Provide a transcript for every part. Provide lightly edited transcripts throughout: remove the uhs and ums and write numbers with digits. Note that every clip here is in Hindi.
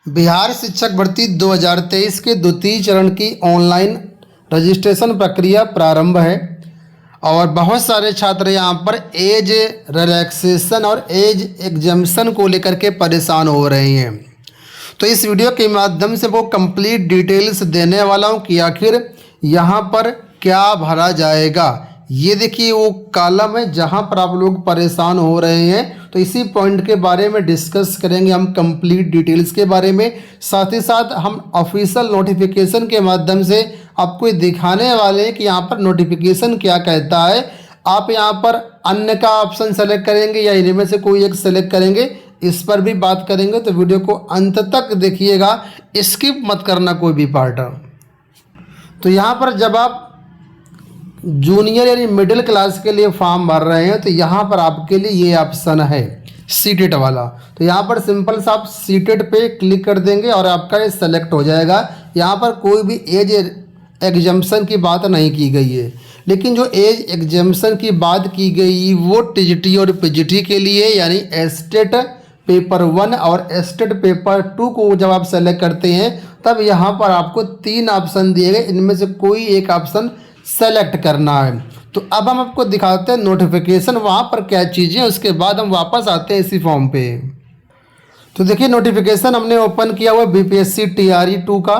बिहार शिक्षक भर्ती 2023 के द्वितीय चरण की ऑनलाइन रजिस्ट्रेशन प्रक्रिया प्रारंभ है और बहुत सारे छात्र यहाँ पर एज रिलैक्सेशन और एज एग्जम्पशन को लेकर के परेशान हो रहे हैं। तो इस वीडियो के माध्यम से वो कंप्लीट डिटेल्स देने वाला हूँ कि आखिर यहाँ पर क्या भरा जाएगा। ये देखिए वो कॉलम है जहाँ पर आप लोग परेशान हो रहे हैं, तो इसी पॉइंट के बारे में डिस्कस करेंगे हम कंप्लीट डिटेल्स के बारे में। साथ ही साथ हम ऑफिशियल नोटिफिकेशन के माध्यम से आपको दिखाने वाले हैं कि यहाँ पर नोटिफिकेशन क्या कहता है। आप यहाँ पर अन्य का ऑप्शन सेलेक्ट करेंगे या इनमें से कोई एक सेलेक्ट करेंगे, इस पर भी बात करेंगे। तो वीडियो को अंत तक देखिएगा, स्किप मत करना कोई भी पार्ट। तो यहाँ पर जब आप जूनियर यानी मिडिल क्लास के लिए फॉर्म भर रहे हैं तो यहाँ पर आपके लिए ये ऑप्शन है सीटेट वाला। तो यहाँ पर सिंपल सा आप सीटेट पे क्लिक कर देंगे और आपका ये सेलेक्ट हो जाएगा। यहाँ पर कोई भी एज एग्जम्पशन की बात नहीं की गई है, लेकिन जो एज एग्जम्पशन की बात की गई वो टीजीटी और पीजीटी के लिए, यानी एस्टेट पेपर 1 और एस्टेट पेपर 2 को जब आप सेलेक्ट करते हैं तब यहाँ पर आपको 3 ऑप्शन दिए गए, इनमें से कोई एक ऑप्शन सेलेक्ट करना है। तो अब हम आपको दिखाते हैं नोटिफिकेशन वहाँ पर क्या चीज़ें, उसके बाद हम वापस आते हैं इसी फॉर्म पे। तो देखिए नोटिफिकेशन हमने ओपन किया हुआ बीपीएससी टीआरई 2 का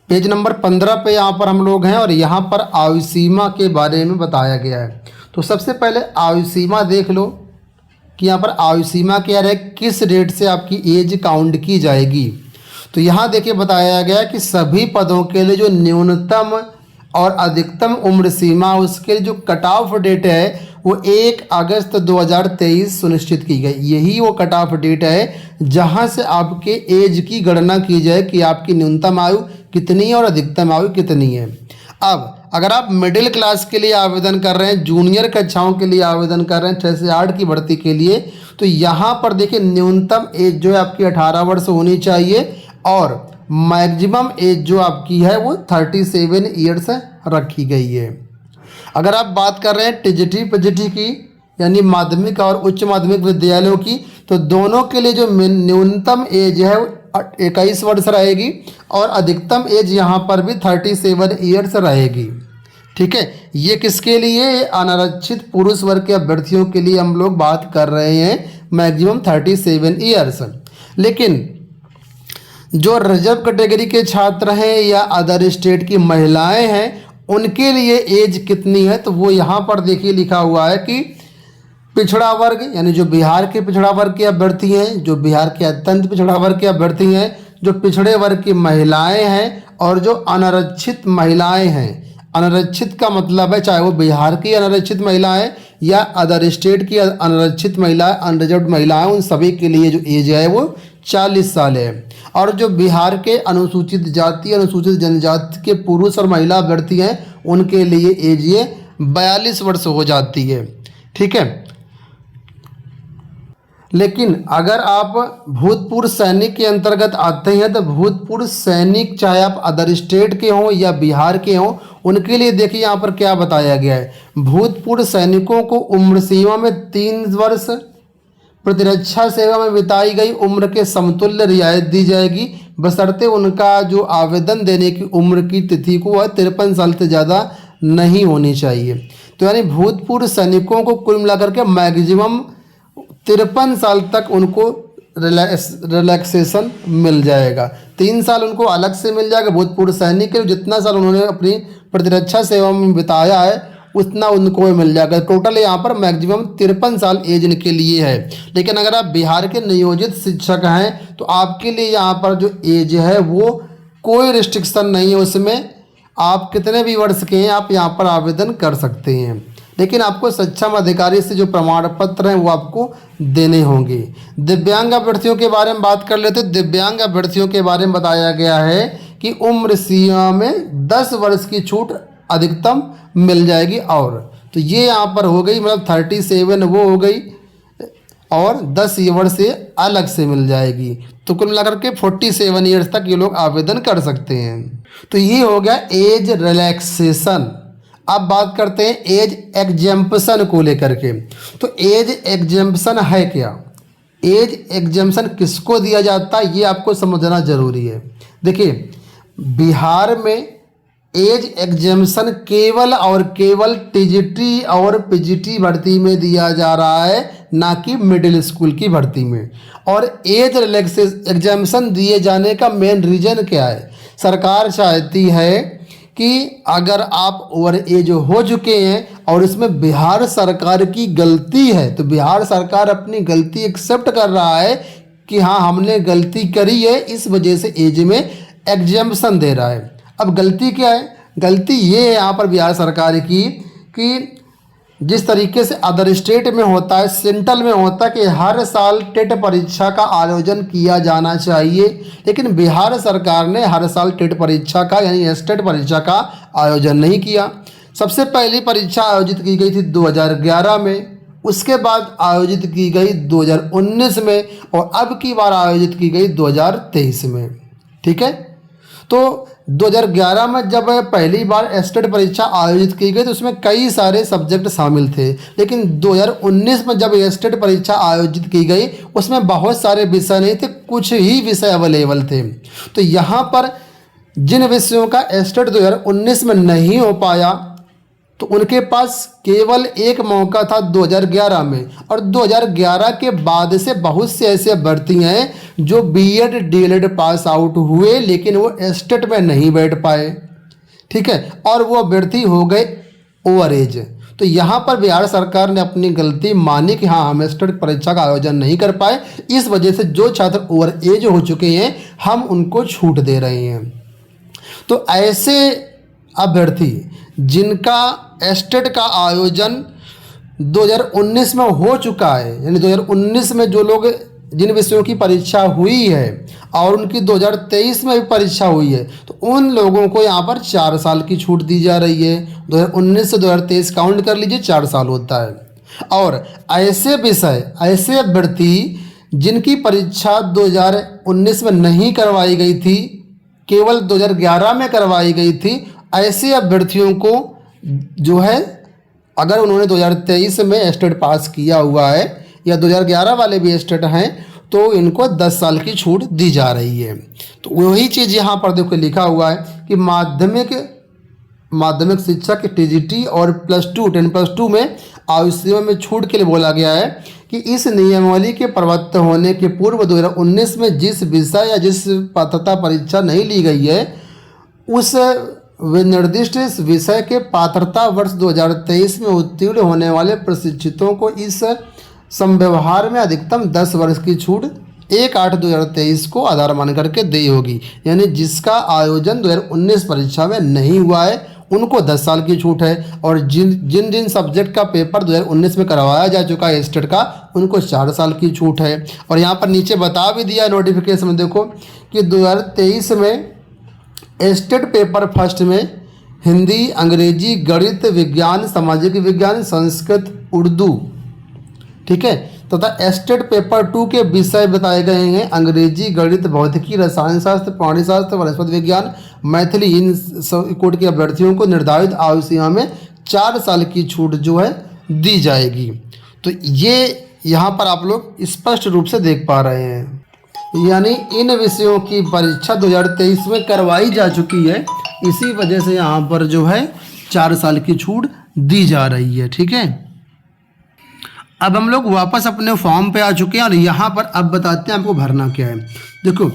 पेज नंबर 15 पे यहाँ पर हम लोग हैं और यहाँ पर आयु सीमा के बारे में बताया गया है। तो सबसे पहले आयु सीमा देख लो कि यहाँ पर आयु सीमा क्या है, किस रेट से आपकी एज काउंट की जाएगी। तो यहाँ देखिए बताया गया कि सभी पदों के लिए जो न्यूनतम और अधिकतम उम्र सीमा, उसके जो कट ऑफ डेट है वो 1 अगस्त 2023 सुनिश्चित की गई। यही वो कट ऑफ डेट है जहां से आपके एज की गणना की जाए कि आपकी न्यूनतम आयु कितनी है और अधिकतम आयु कितनी है। अब अगर आप मिडिल क्लास के लिए आवेदन कर रहे हैं, जूनियर कक्षाओं के लिए आवेदन कर रहे हैं 6 से 8 की भर्ती के लिए, तो यहाँ पर देखिए न्यूनतम एज जो है आपकी 18 वर्ष होनी चाहिए और मैक्सिमम एज जो आपकी है वो 37 ईयर्स रखी गई है। अगर आप बात कर रहे हैं टीजीटी पीजीटी की, यानी माध्यमिक और उच्च माध्यमिक विद्यालयों की, तो दोनों के लिए जो न्यूनतम एज है वो 21 वर्ष रहेगी और अधिकतम एज यहाँ पर भी 37 ईयर्स रहेगी। ठीक है, ये किसके लिए? अनारक्षित पुरुष वर्ग के अभ्यर्थियों के लिए हम लोग बात कर रहे हैं, मैक्सिमम 37 ईयर्स। लेकिन जो रिजर्व कैटेगरी के छात्र हैं या अदर स्टेट की महिलाएं हैं उनके लिए एज कितनी है, तो वो यहाँ पर देखिए लिखा हुआ है कि पिछड़ा वर्ग, यानी जो बिहार के पिछड़ा वर्ग के अभ्यर्थी हैं, जो बिहार के अत्यंत पिछड़ा वर्ग के अभ्यर्थी हैं, जो पिछड़े वर्ग की महिलाएं हैं और जो अनारक्षित महिलाएं हैं। अनारक्षित का मतलब है चाहे वो बिहार की अनारक्षित महिलाएं या अदर स्टेट की अनारक्षित महिलाएं, अनरिजर्व्ड महिलाएं, उन सभी के लिए जो एज है वो 40 साल है। और जो बिहार के अनुसूचित जाति अनुसूचित जनजाति के पुरुष और महिला अभ्यर्थी हैं उनके लिए एज ये 42 वर्ष हो जाती है। ठीक है, लेकिन अगर आप भूतपूर्व सैनिक के अंतर्गत आते हैं तो भूतपूर्व सैनिक चाहे आप अदर स्टेट के हों या बिहार के हों, उनके लिए देखिए यहाँ पर क्या बताया गया है। भूतपूर्व सैनिकों को उम्र सीमा में 3 वर्ष प्रतिरक्षा सेवा में बिताई गई उम्र के समतुल्य रियायत दी जाएगी, बशर्ते उनका जो आवेदन देने की उम्र की तिथि को वह 53 साल से ज़्यादा नहीं होनी चाहिए। तो यानी भूतपूर्व सैनिकों को कुल मिलाकर के मैक्सिमम 53 साल तक उनको रिलैक्सेशन मिल जाएगा। 3 साल उनको अलग से मिल जाएगा भूतपूर्व सैनिक के, जितना साल उन्होंने अपनी प्रतिरक्षा सेवा में बिताया है उतना उनको मिल जाएगा। टोटल यहाँ पर मैक्सिमम 53 साल एज इनके लिए है। लेकिन अगर आप बिहार के नियोजित शिक्षक हैं तो आपके लिए यहाँ पर जो एज है वो कोई रिस्ट्रिक्शन नहीं है, उसमें आप कितने भी वर्ष के हैं आप यहाँ पर आवेदन कर सकते हैं। लेकिन आपको सक्षम अधिकारी से जो प्रमाण पत्र हैं वो आपको देने होंगे। दिव्यांग अभ्यर्थियों के बारे में बात कर लेते हैं। दिव्यांग अभ्यर्थियों के बारे में बताया गया है कि उम्र सीमा में 10 वर्ष की छूट अधिकतम मिल जाएगी। और तो ये यहाँ पर हो गई, मतलब 37 वो हो गई और 10 वर्ष से अलग से मिल जाएगी। तो कुल मिलाकर के 47 ईयर्स तक ये लोग आवेदन कर सकते हैं। तो ये हो गया एज रिलैक्सेशन। अब बात करते हैं एज एग्जम्पशन को लेकर के। तो एज एग्जम्पशन है क्या? एज एग्जेम्पशन किसको दिया जाता है ये आपको समझना जरूरी है। देखिए, बिहार में एज एग्जेम्पशन केवल और केवल टीजीटी और पीजीटी भर्ती में दिया जा रहा है, ना कि मिडिल स्कूल की भर्ती में। और एज एग्जेम्पशन दिए जाने का मेन रीज़न क्या है? सरकार चाहती है कि अगर आप ओवर एज हो चुके हैं और इसमें बिहार सरकार की गलती है, तो बिहार सरकार अपनी गलती एक्सेप्ट कर रहा है कि हाँ हमने गलती करी है, इस वजह से एज में एग्जेम्पशन दे रहा है। अब गलती क्या है? गलती ये है यहाँ पर बिहार सरकार की कि जिस तरीके से अदर स्टेट में होता है, सेंट्रल में होता है कि हर साल टेट परीक्षा का आयोजन किया जाना चाहिए, लेकिन बिहार सरकार ने हर साल टेट परीक्षा का यानी स्टेट परीक्षा का आयोजन नहीं किया। सबसे पहली परीक्षा आयोजित की गई थी 2011 में, उसके बाद आयोजित की गई 2019 में और अब की बार आयोजित की गई 2023 में। ठीक है, तो 2011 में जब पहली बार स्टेट परीक्षा आयोजित की गई तो उसमें कई सारे सब्जेक्ट शामिल थे, लेकिन 2019 में जब स्टेट परीक्षा आयोजित की गई उसमें बहुत सारे विषय नहीं थे, कुछ ही विषय अवेलेबल थे। तो यहाँ पर जिन विषयों का स्टेट 2019 में नहीं हो पाया तो उनके पास केवल एक मौका था 2011 में, और 2011 के बाद से बहुत से ऐसे अभ्यर्थी हैं जो बीएड डीएलएड पास आउट हुए लेकिन वो स्टेट में नहीं बैठ पाए। ठीक है, और वो अभ्यर्थी हो गए ओवर एज। तो यहाँ पर बिहार सरकार ने अपनी गलती मानी कि हाँ हम स्टेट परीक्षा का आयोजन नहीं कर पाए, इस वजह से जो छात्र ओवर एज हो चुके हैं हम उनको छूट दे रहे हैं। तो ऐसे अभ्यर्थी जिनका स्टेट का आयोजन 2019 में हो चुका है, यानी 2019 में जो लोग जिन विषयों की परीक्षा हुई है और उनकी 2023 में भी परीक्षा हुई है, तो उन लोगों को यहाँ पर 4 साल की छूट दी जा रही है। 2019 से 2023 काउंट कर लीजिए, 4 साल होता है। और ऐसे विषय, ऐसे अभ्यर्थी जिनकी परीक्षा 2019 में नहीं करवाई गई थी, केवल 2011 में करवाई गई थी, ऐसे अभ्यर्थियों को जो है अगर उन्होंने 2023 में स्टेट पास किया हुआ है या 2011 वाले भी स्टेट हैं तो इनको 10 साल की छूट दी जा रही है। तो वही चीज़ यहाँ पर देखो लिखा हुआ है कि माध्यमिक शिक्षा के टीजीटी और +2 10+2 में आयु सीमा में छूट के लिए बोला गया है कि इस नियमावली के प्रवृत्त होने के पूर्व 2019 में जिस विषय या जिस पात्रता परीक्षा नहीं ली गई है उस निर्दिष्ट विषय के पात्रता वर्ष 2023 में उत्तीर्ण होने वाले प्रशिक्षितों को इस संव्यवहार में अधिकतम 10 वर्ष की छूट 1/8/2023 को आधार मान करके दी होगी। यानी जिसका आयोजन 2019 परीक्षा में नहीं हुआ है उनको 10 साल की छूट है, और जिन सब्जेक्ट का पेपर 2019 में करवाया जा चुका है स्टेट का उनको 4 साल की छूट है। और यहाँ पर नीचे बता भी दिया नोटिफिकेशन में देखो कि 2023 में स्टेट पेपर फर्स्ट में हिंदी, अंग्रेजी, गणित, विज्ञान, सामाजिक विज्ञान, संस्कृत, उर्दू, ठीक है, तथा स्टेट पेपर 2 के विषय बताए गए हैं अंग्रेजी, गणित, भौतिकी, रसायन शास्त्र, प्राणी शास्त्र, वनस्पति विज्ञान, मैथिली। इन कोड के अभ्यर्थियों को निर्धारित आयु सीमा में 4 साल की छूट जो है दी जाएगी। तो ये यहाँ पर आप लोग स्पष्ट रूप से देख पा रहे हैं, यानी इन विषयों की परीक्षा 2023 में करवाई जा चुकी है, इसी वजह से यहाँ पर जो है 4 साल की छूट दी जा रही है। ठीक है, अब हम लोग वापस अपने फॉर्म पे आ चुके हैं और यहाँ पर अब बताते हैं आपको भरना क्या है। देखो,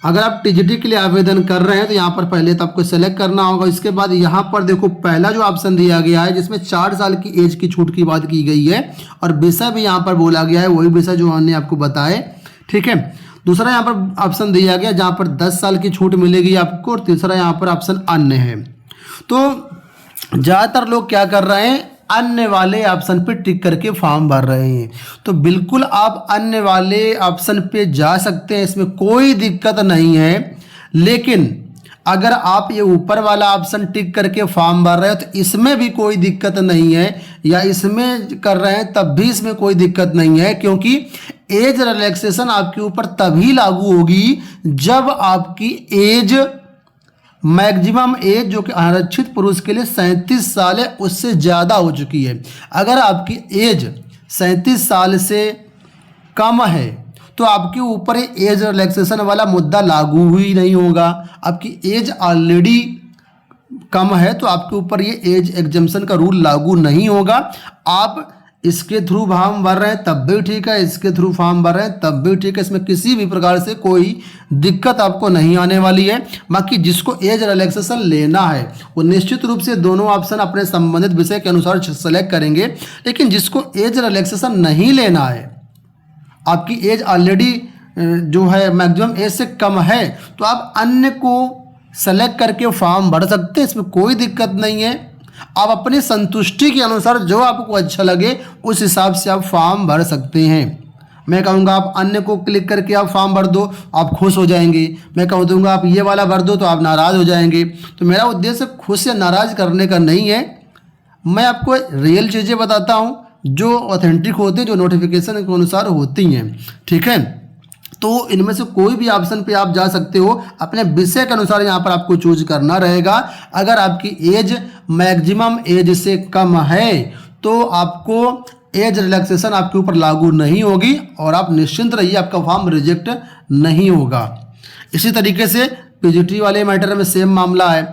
अगर आप टीजीटी के लिए आवेदन कर रहे हैं तो यहाँ पर पहले तो आपको सेलेक्ट करना होगा। इसके बाद यहाँ पर देखो पहला जो ऑप्शन दिया गया है जिसमें 4 साल की एज की छूट की बात की गई है और विषय भी यहाँ पर बोला गया है, वही विषय जो हमने आपको बताए। ठीक है, दूसरा यहाँ पर ऑप्शन दिया गया जहाँ पर 10 साल की छूट मिलेगी आपको, और तीसरा यहाँ पर ऑप्शन अन्य है। तो ज़्यादातर लोग क्या कर रहे हैं, अन्य वाले ऑप्शन पे टिक करके फॉर्म भर रहे हैं। तो बिल्कुल आप अन्य वाले ऑप्शन पे जा सकते हैं, इसमें कोई दिक्कत नहीं है। लेकिन अगर आप ये ऊपर वाला ऑप्शन टिक करके फॉर्म भर रहे हो तो इसमें भी कोई दिक्कत नहीं है, या इसमें कर रहे हैं तब भी इसमें कोई दिक्कत नहीं है, क्योंकि एज रिलैक्सेशन आपके ऊपर तभी लागू होगी जब आपकी एज मैक्सिमम एज जो कि आरक्षित पुरुष के लिए 37 साल है उससे ज़्यादा हो चुकी है। अगर आपकी एज 37 साल से कम है तो आपके ऊपर एज रिलैक्सेशन वाला मुद्दा लागू ही नहीं होगा। आपकी एज ऑलरेडी कम है तो आपके ऊपर ये एज एग्जम्पशन का रूल लागू नहीं होगा। आप इसके थ्रू फॉर्म भर रहे हैं तब भी ठीक है, इसके थ्रू फॉर्म भर रहे हैं तब भी ठीक है, इसमें किसी भी प्रकार से कोई दिक्कत आपको नहीं आने वाली है। बाकी जिसको एज रिलैक्सेशन लेना है वो निश्चित रूप से दोनों ऑप्शन अपने संबंधित विषय के अनुसार सेलेक्ट करेंगे। लेकिन जिसको एज रिलैक्सेशन नहीं लेना है, आपकी एज ऑलरेडी जो है मैक्सिमम एज से कम है, तो आप अन्य को सेलेक्ट करके फॉर्म भर सकते हैं, इसमें कोई दिक्कत नहीं है। आप अपनी संतुष्टि के अनुसार जो आपको अच्छा लगे उस हिसाब से आप फॉर्म भर सकते हैं। मैं कहूँगा आप अन्य को क्लिक करके आप फॉर्म भर दो, आप खुश हो जाएंगे। मैं कह दूँगा आप ये वाला भर दो तो आप नाराज़ हो जाएंगे। तो मेरा उद्देश्य खुश या नाराज़ करने का नहीं है, मैं आपको रियल चीज़ें बताता हूँ जो ऑथेंटिक होती हैं, जो नोटिफिकेशन के अनुसार होती हैं, ठीक है। तो इनमें से कोई भी ऑप्शन पे आप जा सकते हो, अपने विषय के अनुसार यहाँ पर आपको चूज करना रहेगा। अगर आपकी एज मैक्सिमम एज से कम है तो आपको एज रिलैक्सेशन आपके ऊपर लागू नहीं होगी और आप निश्चिंत रहिए, आपका फॉर्म रिजेक्ट नहीं होगा। इसी तरीके से पीजीटी वाले मैटर में सेम मामला है।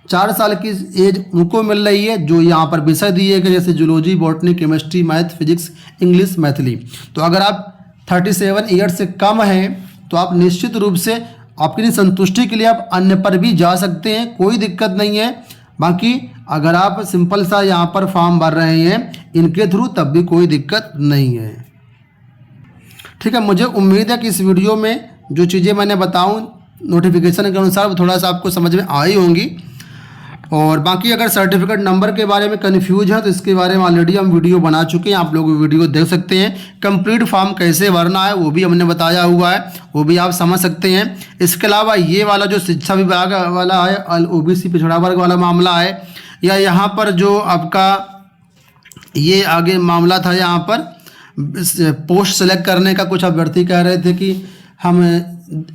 4 साल की एज उनको मिल रही है जो यहाँ पर विषय दिए गए, जैसे zoology, botany, chemistry, math, physics, English, Maithili. तो अगर आप 37 ईयर्स से कम हैं तो आप निश्चित रूप से आपकी संतुष्टि के लिए आप अन्य पर भी जा सकते हैं, कोई दिक्कत नहीं है। बाकी अगर आप सिंपल सा यहाँ पर फॉर्म भर रहे हैं इनके थ्रू तब भी कोई दिक्कत नहीं है, ठीक है। मुझे उम्मीद है कि इस वीडियो में जो चीज़ें मैंने बताऊँ नोटिफिकेशन के अनुसार वो थोड़ा सा आपको समझ में आई होंगी। और बाकी अगर सर्टिफिकेट नंबर के बारे में कन्फ्यूज है तो इसके बारे में ऑलरेडी हम वीडियो बना चुके हैं, आप लोग वीडियो देख सकते हैं। कंप्लीट फॉर्म कैसे भरना है वो भी हमने बताया हुआ है, वो भी आप समझ सकते हैं। इसके अलावा ये वाला जो शिक्षा विभाग वाला है, ओबीसी पिछड़ा वर्ग वाला मामला है, या यहाँ पर जो आपका ये आगे मामला था, यहाँ पर पोस्ट सेलेक्ट करने का कुछ अभ्यर्थी कह रहे थे कि हम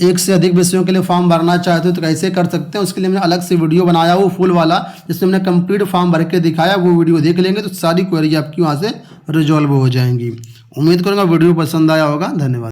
एक से अधिक विषयों के लिए फॉर्म भरना चाहते हो तो कैसे कर सकते हैं। उसके लिए मैंने अलग से वीडियो बनाया वो फुल वाला, जिसमें मैंने कंप्लीट फॉर्म भर के दिखाया। वो वीडियो देख लेंगे तो सारी क्वेरी आपकी वहाँ से रिजॉल्व हो जाएंगी। उम्मीद करूँगा वीडियो पसंद आया होगा। धन्यवाद।